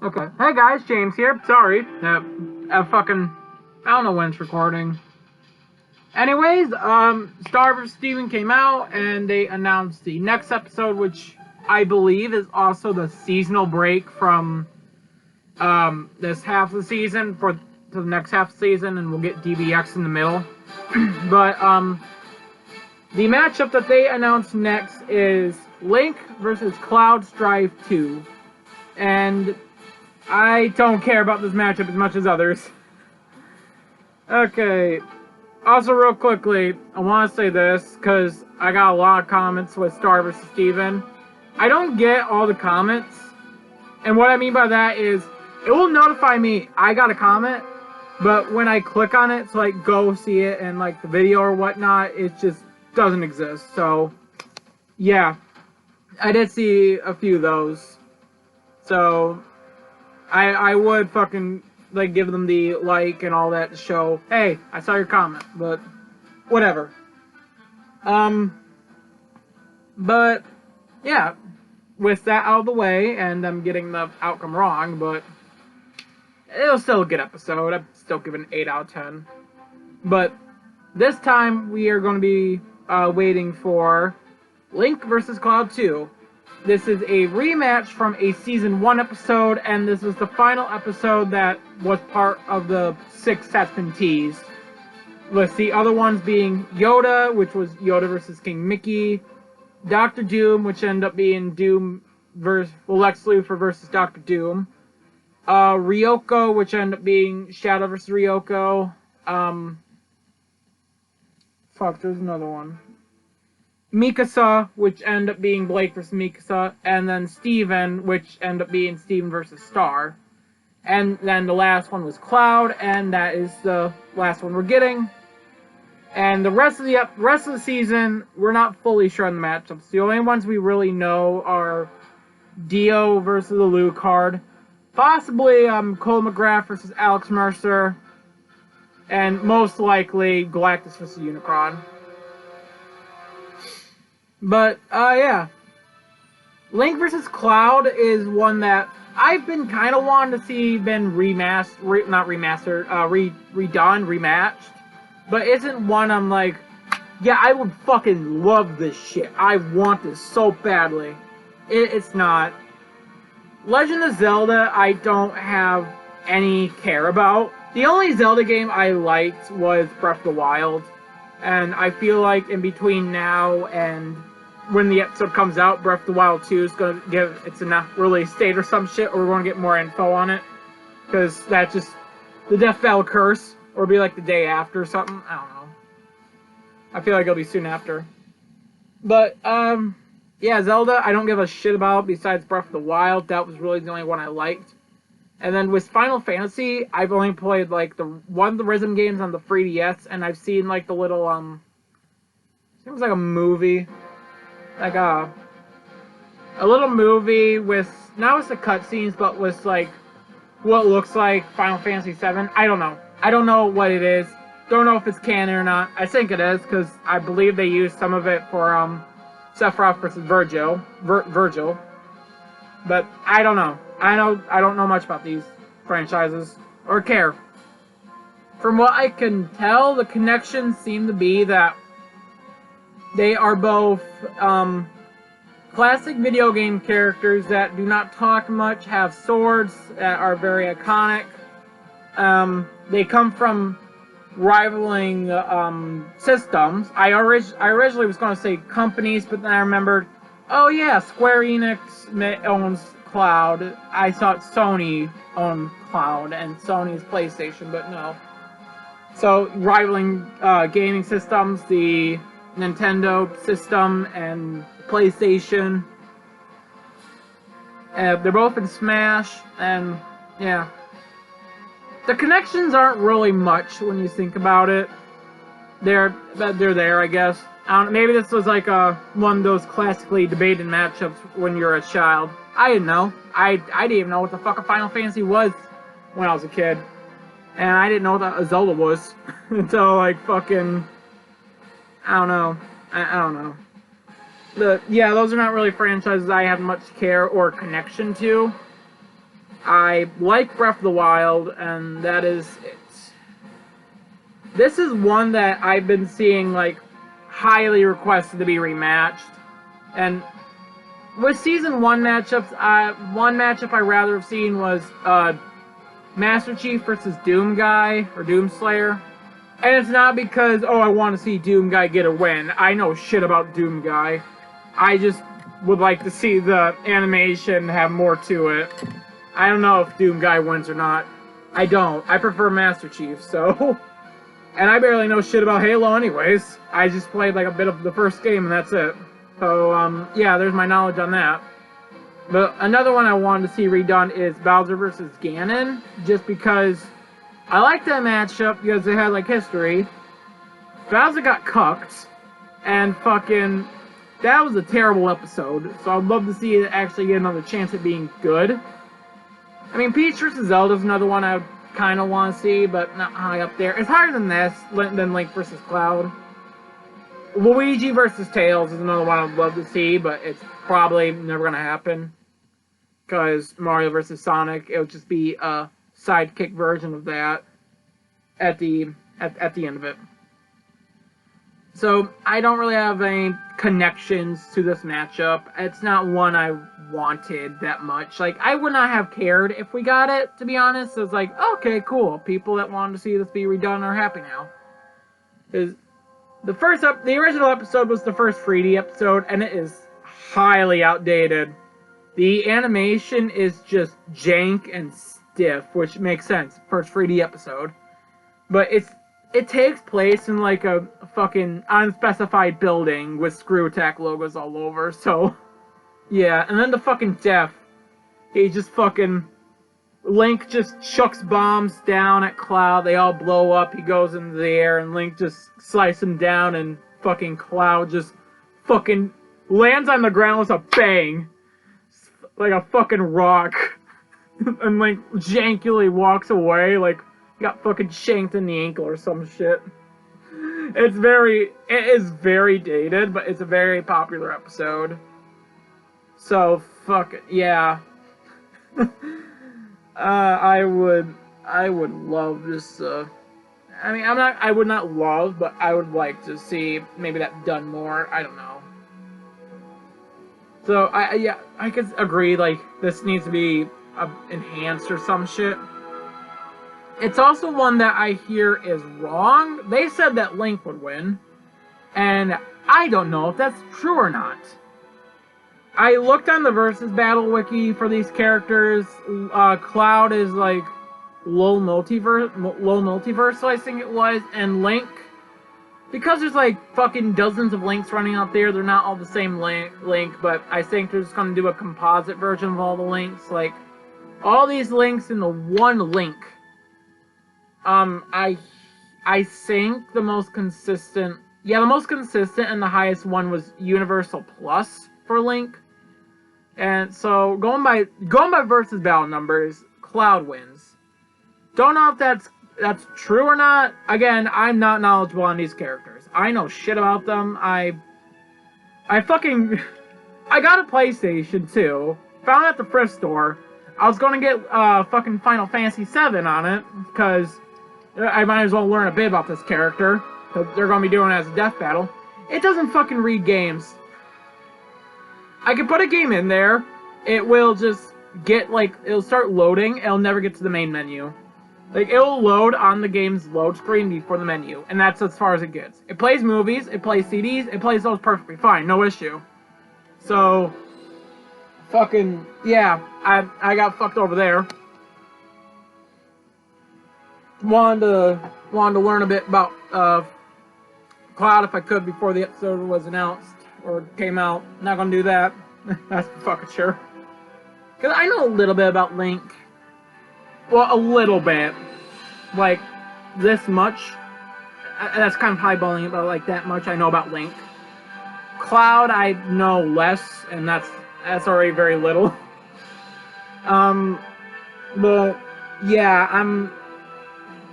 Okay. Hey guys, James here. Sorry. I don't know when it's recording. Anyways, Star vs. Steven came out and they announced the next episode, which I believe is also the seasonal break from this half of the season to the next half of the season, and we'll get DBX in the middle. But the matchup that they announced next is Link versus Cloud Strife 2. And I don't care about this matchup as much as others. Okay. Also, real quickly, I want to say this, because I got a lot of comments with Star vs. Steven. I don't get all the comments. And what I mean by that is, it will notify me I got a comment, but when I click on it to, like, go see it in, like, the video or whatnot, it just doesn't exist. So, yeah. I did see a few of those. So, I would fucking, like, give them the like and all that to show, hey, I saw your comment, but whatever. But, yeah, with that out of the way, and I'm getting the outcome wrong, but it was still a good episode. I'd still give it an 8 out of 10. But this time, we are going to be waiting for Link versus Cloud 2. This is a rematch from a Season 1 episode, and this is the final episode that was part of the 6 that's been teased. With the other ones being Yoda, which was Yoda versus King Mickey, Dr. Doom, which ended up being Doom versus Lex Luthor versus Dr. Doom, Ryoko, which ended up being Shadow versus Ryoko, there's another one. Mikasa, which ended up being Blake versus Mikasa, and then Steven, which ended up being Steven versus Star. And then the last one was Cloud, and that is the last one we're getting. And the rest of the season, we're not fully sure on the matchups. The only ones we really know are Dio versus the Alucard, possibly Cole McGrath versus Alex Mercer, and most likely Galactus versus Unicron. But, yeah. Link vs. Cloud is one that I've been kind of wanting to see been rematched. But isn't one I'm like, yeah, I would fucking love this shit. I want this so badly. It's not. Legend of Zelda, I don't have any care about. The only Zelda game I liked was Breath of the Wild. And I feel like in between now and when the episode comes out, Breath of the Wild 2 is going to give its enough release date or some shit, or we're going to get more info on it. Because that's just the Death Battle Curse, or be like the day after or something. I don't know. I feel like it'll be soon after. But, yeah, Zelda, I don't give a shit about besides Breath of the Wild. That was really the only one I liked. And then with Final Fantasy, I've only played, like, one of the Rhythm games on the 3DS, and I've seen, like, the little, it was like a movie. Like, a little movie with, not with the cutscenes, but with, like, what looks like Final Fantasy VII. I don't know. I don't know what it is. Don't know if it's canon or not. I think it is, because I believe they used some of it for, Sephiroth versus Virgil. But I don't know. I don't know much about these franchises, or care. From what I can tell, the connections seem to be that they are both classic video game characters that do not talk much, have swords that are very iconic. They come from rivaling systems. I originally was going to say companies, but then I remembered, oh yeah, Square Enix owns Cloud. I thought Sony owned Cloud, and Sony's PlayStation, but no. So, rivaling gaming systems, the Nintendo system and PlayStation. They're both in Smash, and yeah. The connections aren't really much when you think about it. They're there, I guess. Maybe this was like one of those classically debated matchups when you're a child. I didn't know. I didn't even know what the fuck a Final Fantasy was when I was a kid. And I didn't know what a Zelda was until, like, fucking, I don't know. I don't know. Yeah, those are not really franchises I have much care or connection to. I like Breath of the Wild, and that is it. This is one that I've been seeing, like, highly requested to be rematched. And with Season 1 matchups, one matchup I'd rather have seen was Master Chief versus Doom Guy, or Doom Slayer. And it's not because, oh, I want to see Doom Guy get a win. I know shit about Doom Guy. I just would like to see the animation have more to it. I don't know if Doom Guy wins or not. I don't. I prefer Master Chief, so... And I barely know shit about Halo anyways. I just played like a bit of the first game and that's it. So, yeah, there's my knowledge on that. But another one I wanted to see redone is Bowser vs. Ganon, just because I like that matchup because they had, like, history. Bowser got cucked, and fucking, that was a terrible episode, so I'd love to see it actually get another chance at being good. I mean, Peach vs. Zelda is another one I would kind of want to see, but not high up there. It's higher than this, than Link vs. Cloud. Luigi vs. Tails is another one I'd love to see, but it's probably never going to happen. Because Mario vs. Sonic, it would just be a sidekick version of that at the end of it. So, I don't really have any connections to this matchup. It's not one I wanted that much. Like, I would not have cared if we got it, to be honest. It was like, okay, cool. People that wanted to see this be redone are happy now. Because the original episode was the first 3D episode, and it is highly outdated. The animation is just jank and stiff, which makes sense. First 3D episode. But it takes place in like a fucking unspecified building with Screw Attack logos all over, so... Yeah, and then the fucking death. He just fucking... Link just chucks bombs down at Cloud, they all blow up, he goes into the air, and Link just slices him down, and fucking Cloud just fucking lands on the ground with a bang. Like a fucking rock. And Link jankily walks away, like he got fucking shanked in the ankle or some shit. It is very dated, but it's a very popular episode. So, fuck it, yeah. I would love this, I mean, I would not love, but I would like to see maybe that done more, I don't know. So, I could agree, like, this needs to be enhanced or some shit. It's also one that I hear is wrong. They said that Link would win, and I don't know if that's true or not. I looked on the Versus Battle wiki for these characters. Cloud is like low multiverse, I think it was, and Link, because there's like fucking dozens of Links running out there, they're not all the same Link, but I think they're just gonna do a composite version of all the Links, like all these Links in the one Link. I think the most consistent and the highest one was Universal Plus for Link. And so going by versus battle numbers, Cloud wins. Don't know if that's true or not. Again, I'm not knowledgeable on these characters. I know shit about them. I got a PlayStation 2. Found it at the thrift store. I was gonna get fucking Final Fantasy 7 on it because I might as well learn a bit about this character. Because they're gonna be doing it as a death battle. It doesn't fucking read games. I can put a game in there, it will just get, like, it'll start loading, it'll never get to the main menu. Like, it'll load on the game's load screen before the menu, and that's as far as it gets. It plays movies, it plays CDs, it plays those perfectly fine, no issue. So, fucking, yeah, I got fucked over there. Wanted to learn a bit about, Cloud if I could before the episode was announced. Or came out. Not gonna do that. That's for fucking sure. Because I know a little bit about Link. Well, a little bit. Like, this much. That's kind of highballing it, but like that much I know about Link. Cloud, I know less, and that's already very little. But, yeah, I'm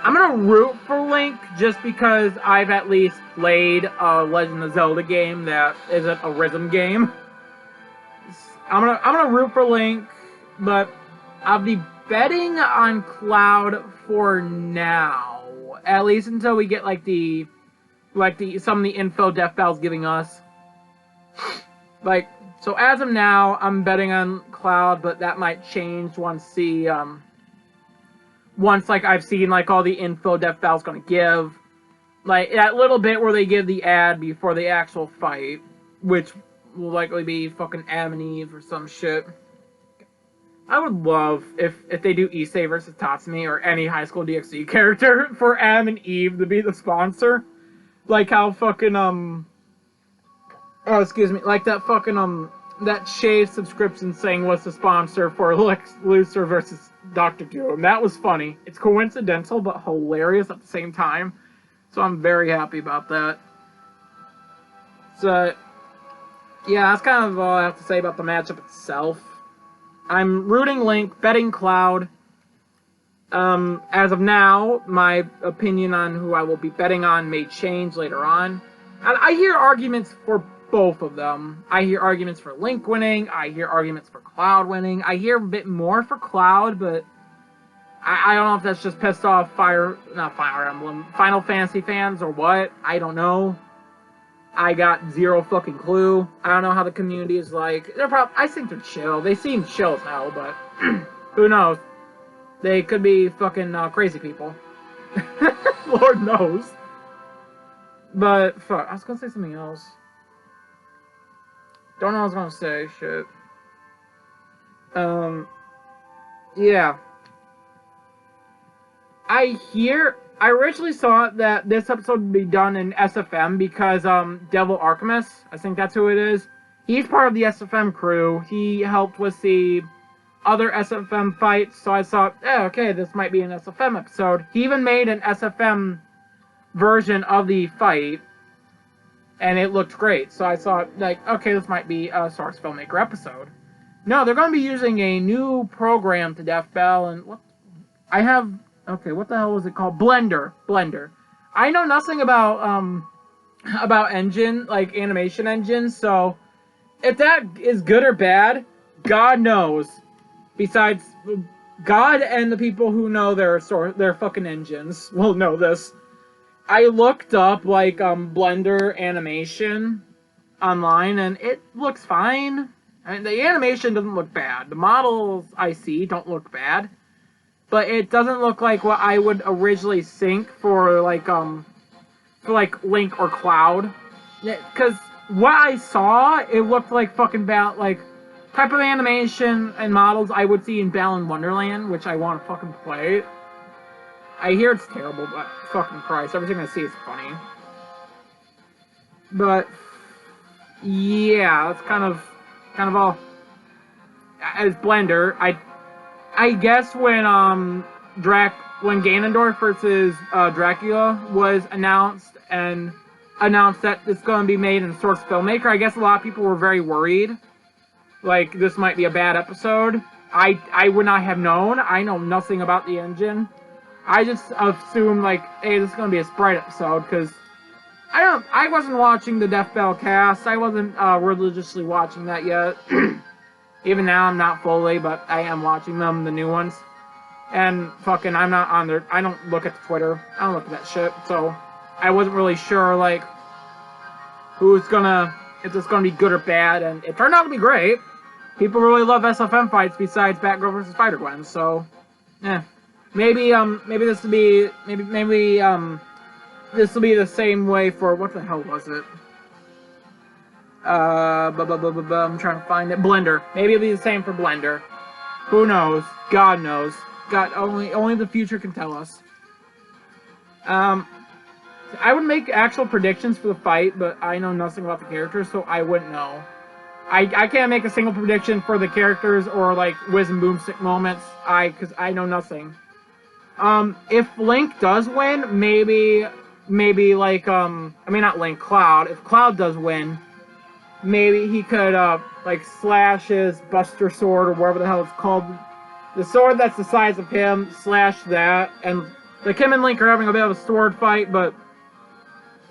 gonna root for Link just because I've at least played a Legend of Zelda game that isn't a rhythm game. I'm gonna root for Link, but I'll be betting on Cloud for now, at least until we get some of the info Death Bell's giving us. So as of now, I'm betting on Cloud, but that might change once I've seen all the info Death Bell's gonna give. That little bit where they give the ad before the actual fight, which will likely be fucking Adam and Eve or some shit. I would love if they do Issei versus Tatsumi or any High School DxD character for Adam and Eve to be the sponsor. Like how fucking, oh, excuse me, like that fucking, that Shave subscription thing was the sponsor for Lex Luthor versus Dr. Doom. That was funny. It's coincidental, but hilarious at the same time. So I'm very happy about that. So, yeah, that's kind of all I have to say about the matchup itself. I'm rooting Link, betting Cloud. As of now, my opinion on who I will be betting on may change later on. And I hear arguments for both of them. I hear arguments for Link winning. I hear arguments for Cloud winning. I hear a bit more for Cloud, but I don't know if that's just pissed off not Fire Emblem, Final Fantasy fans or what. I don't know. I got zero fucking clue. I don't know how the community is like. I think they're chill. They seem chill as hell, but who knows? They could be fucking crazy people. Lord knows. But, fuck, I was gonna say something else. Don't know what I was gonna say, shit. Yeah. I originally thought that this episode would be done in SFM because, Devil Archimus, I think that's who it is. He's part of the SFM crew. He helped with the other SFM fights, so I thought, okay, this might be an SFM episode. He even made an SFM version of the fight, and it looked great. So I thought, okay, this might be a Source Filmmaker episode. No, they're going to be using a new program to Death Bell, and what the hell was it called? Blender. I know nothing about engine, animation engines, so if that is good or bad, God knows. Besides, God and the people who know their fucking engines will know this. I looked up, Blender animation online, and it looks fine. I mean, the animation doesn't look bad. The models I see don't look bad. But it doesn't look like what I would originally think for, Link or Cloud. Because what I saw, it looked like fucking type of animation and models I would see in Balan Wonderland, which I want to fucking play. I hear it's terrible, but fucking Christ, everything I see is funny. But yeah, that's kind of all. As Blender, I guess when Ganondorf versus Dracula was announced that it's going to be made in Source Filmmaker, I guess a lot of people were very worried. This might be a bad episode. I would not have known. I know nothing about the engine. I just assumed, hey, this is going to be a Sprite episode, because I wasn't watching the Death Bell cast. I wasn't religiously watching that yet. Even now, I'm not fully, but I am watching them, the new ones. And fucking, I'm not on there. I don't look at the Twitter. I don't look at that shit. So, I wasn't really sure, if it's gonna be good or bad. And it turned out to be great. People really love SFM fights besides Batgirl versus Spider-Gwen. So, maybe this will be, this will be the same way for, what the hell was it? I'm trying to find it. Blender. Maybe it'll be the same for Blender. Who knows? God knows. God, only the future can tell us. I would make actual predictions for the fight, but I know nothing about the characters, so I wouldn't know. I can't make a single prediction for the characters or, whiz and boomstick moments, because I know nothing. If Link does win, maybe, not Link, Cloud. If Cloud does win, maybe he could, slash his Buster Sword, or whatever the hell it's called. The sword that's the size of him, slash that, and, him and Link are having a bit of a sword fight, but,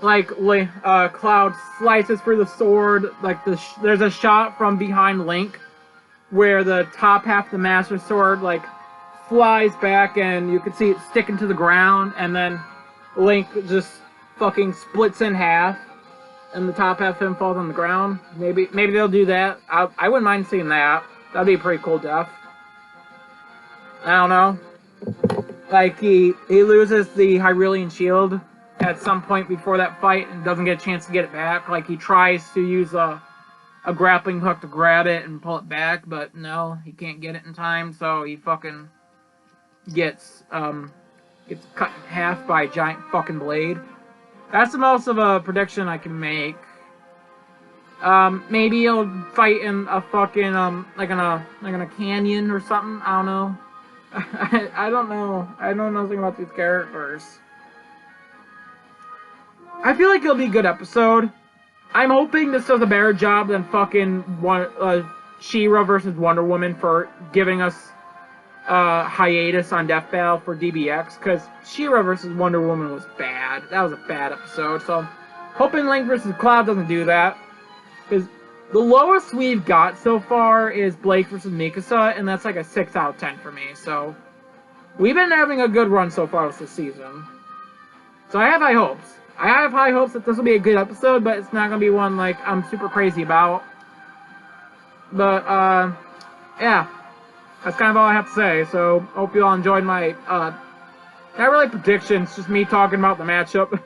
Cloud slices through the sword, there's a shot from behind Link, where the top half of the Master Sword, flies back, and you can see it sticking to the ground, and then Link just fucking splits in half, and the top half of him falls on the ground. Maybe they'll do that. I wouldn't mind seeing that. That'd be a pretty cool death. I don't know. Like, he loses the Hyrulean shield at some point before that fight and doesn't get a chance to get it back. Like, he tries to use a grappling hook to grab it and pull it back, but no, he can't get it in time, so he fucking gets cut in half by a giant fucking blade. That's the most of a prediction I can make. Maybe he'll fight in a fucking, like in a canyon or something, I don't know. I don't know. I know nothing about these characters. I feel like it'll be a good episode. I'm hoping this does a better job than fucking She-Ra versus Wonder Woman for giving us hiatus on Death Battle for DBX, because She-Ra versus Wonder Woman was bad. That was a bad episode, so hoping Link versus Cloud doesn't do that, because the lowest we've got so far is Blake versus Mikasa, and that's like a 6 out of 10 for me, so we've been having a good run so far this season. So I have high hopes. I have high hopes that this will be a good episode, but it's not going to be one, like, I'm super crazy about. But, yeah. That's kind of all I have to say, so hope you all enjoyed my, not really predictions, just me talking about the matchup.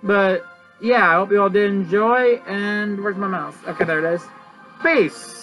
But, yeah, I hope you all did enjoy, and where's my mouse? Okay, there it is. Peace!